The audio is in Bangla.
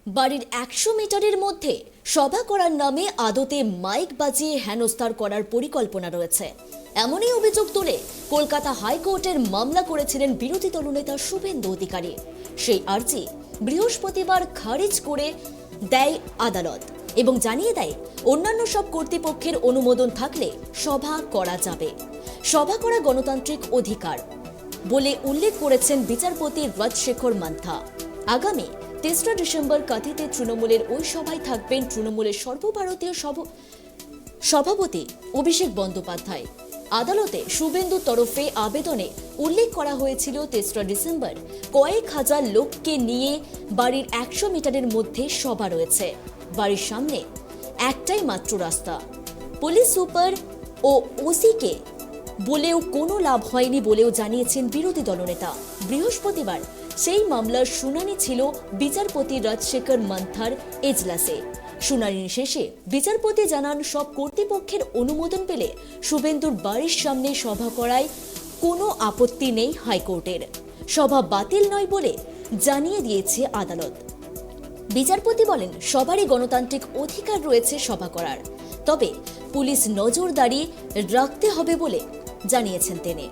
বাড়ির 100 মিটারের মধ্যে সভা করার নামে আদতে মাইক বাজিয়ে হেনস্থার করার পরিকল্পনা রয়েছে, এমনই অভিযোগ তুলে কলকাতা হাইকোর্টের মামলা করেছিলেন বিরোধী দলনেতা শুভেন্দু অধিকারী। সেই আর্জি বৃহস্পতিবার খারিজ করে দেয় আদালত এবং জানিয়ে দেয় অন্যান্য সব কর্তৃপক্ষের অনুমোদন থাকলে সভা করা যাবে। সভা করা গণতান্ত্রিক অধিকার বলে উল্লেখ করেছেন বিচারপতি রাজশেখর মান্থা। আগামী 3রা ডিসেম্বর কাঁথিতে তৃণমূলের ওই সভায় থাকবেন তৃণমূলের সর্বভারতীয় সভাপতি অভিষেক বন্দ্যোপাধ্যায়। আদালতে শুভেন্দুর তরফে আবেদনে উল্লেখ করা হয়েছিল 3রা ডিসেম্বর কয়েক হাজার লোককে নিয়ে বাড়ির 100 মিটারের মধ্যে সভা রয়েছে। বাড়ির সামনে একটাই মাত্র রাস্তা। পুলিশ সুপার ও ওসিকে বলেও কোনো লাভ হয়নি বলেও জানিয়েছেন বিরোধী দলনেতা। বৃহস্পতিবার সেই মামলার শুনানি ছিল বিচারপতি রাজশেখর মান্থার এজলাসে। শুনানি শেষে বিচারপতি জানান সব কর্তৃপক্ষের অনুমোদন পেলে শুভেন্দুর বাড়ির সামনে সভা করায় কোনো আপত্তি নেই হাইকোর্টের। সভা বাতিল নয় বলে জানিয়ে দিয়েছে আদালত। বিচারপতি বলেন সবারই গণতান্ত্রিক অধিকার রয়েছে সভা করার, তবে পুলিশ নজরদারি রাখতে হবে বলে জানিয়েছেন তিনি।